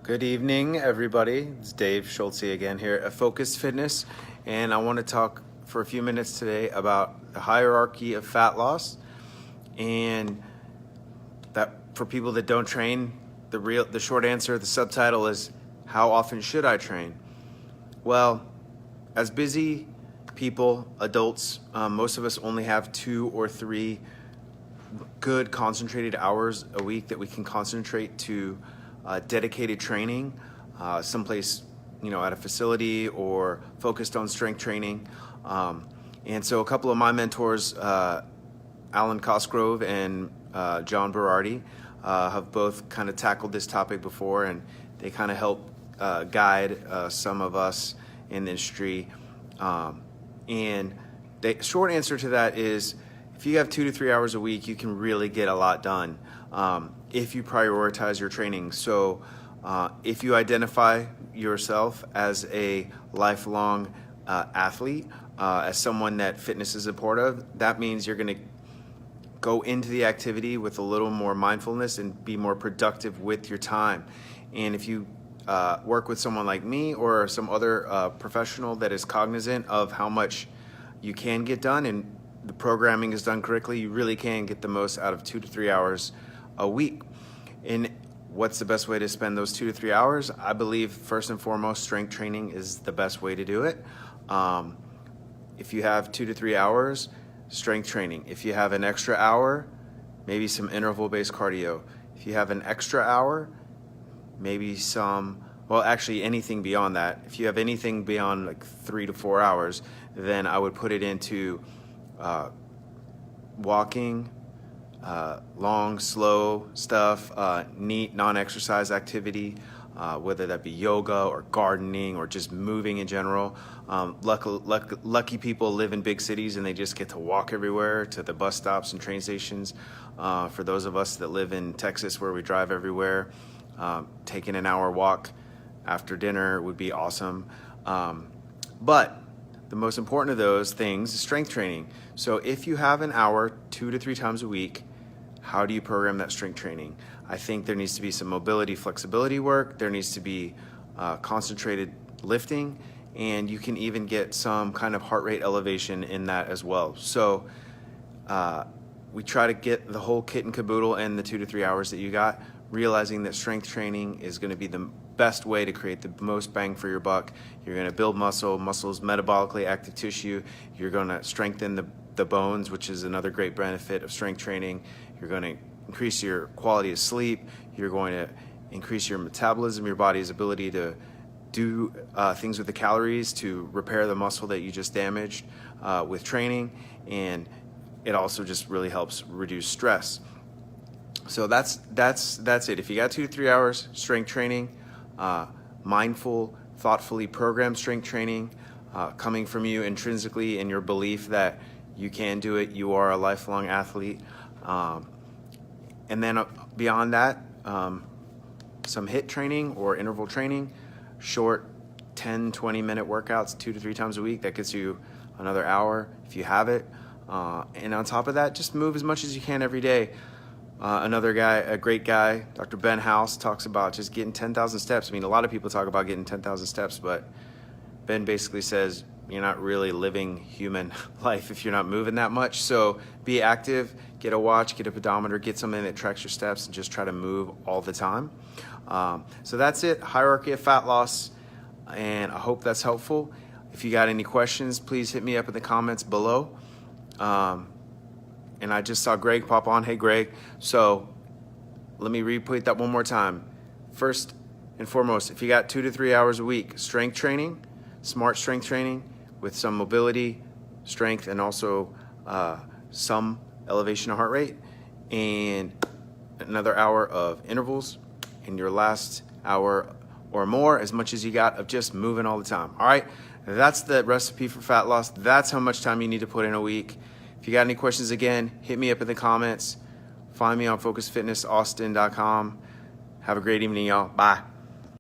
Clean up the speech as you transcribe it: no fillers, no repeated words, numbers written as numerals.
Good evening, everybody. It's Dave Schultze again here at Focus Fitness, and I want to talk for a few minutes today about the hierarchy of fat loss. And that for people that don't train, the short answer, the subtitle is, how often should I train? Well, as busy people, adults, most of us only have 2 or 3 good concentrated hours a week that we can concentrate to dedicated training, someplace, at a facility or focused on strength training. And so a couple of my mentors, Alan Cosgrove and John Berardi, have both kind of tackled this topic before, and they kind of help guide some of us in the industry. And the short answer to that is, if you have 2 to 3 hours a week, you can really get a lot done if you prioritize your training. So if you identify yourself as a lifelong athlete, as someone that fitness is a part of, that means you're going to go into the activity with a little more mindfulness and be more productive with your time. And if you work with someone like me or some other professional that is cognizant of how much you can get done and the programming is done correctly, you really can get the most out of 2 to 3 hours a week. And what's the best way to spend those 2 to 3 hours? I believe first and foremost, strength training is the best way to do it. If you have 2 to 3 hours, strength training. If you have an extra hour, maybe some interval-based cardio. If you have an extra hour, maybe anything beyond that. If you have anything beyond like 3 to 4 hours, then I would put it into walking, long, slow stuff, neat, non-exercise activity, whether that be yoga or gardening or just moving in general. Lucky people live in big cities and they just get to walk everywhere to the bus stops and train stations. For those of us that live in Texas where we drive everywhere, taking an hour walk after dinner would be awesome. But the most important of those things is strength training. So if you have an hour 2 to 3 times a week, how do you program that strength training? I think there needs to be some mobility, flexibility work. There needs to be concentrated lifting, and you can even get some kind of heart rate elevation in that as well. So we try to get the whole kit and caboodle in the 2 to 3 hours that you got, realizing that strength training is going to be the best way to create the most bang for your buck. You're going to build muscles, metabolically active tissue. You're going to strengthen the bones, which is another great benefit of strength training. You're going to increase your quality of sleep. You're going to increase your metabolism, your body's ability to do things with the calories to repair the muscle that you just damaged with training. And it also just really helps reduce stress. So that's it. If you got 2 to 3 hours strength training, mindful, thoughtfully programmed strength training, coming from you intrinsically in your belief that you can do it, you are a lifelong athlete. And then beyond that, some HIIT training or interval training, short 10, 20-minute workouts 2 to 3 times a week. That gets you another hour if you have it. And on top of that, just move as much as you can every day. Another guy, a great guy, Dr. Ben House, talks about just getting 10,000 steps. I mean, a lot of people talk about getting 10,000 steps, but Ben basically says you're not really living human life if you're not moving that much. So be active, get a watch, get a pedometer, get something that tracks your steps, and just try to move all the time. So that's it, hierarchy of fat loss, and I hope that's helpful. If you got any questions, please hit me up in the comments below. And I just saw Greg pop on. Hey, Greg. So let me repeat that one more time. First and foremost, if you got 2 to 3 hours a week, strength training, smart strength training with some mobility, strength, and also some elevation of heart rate, and another hour of intervals, and your last hour or more, as much as you got, of just moving all the time. All right, that's the recipe for fat loss. That's how much time you need to put in a week. If you got any questions, again, hit me up in the comments. Find me on focusfitnessaustin.com. Have a great evening, y'all. Bye.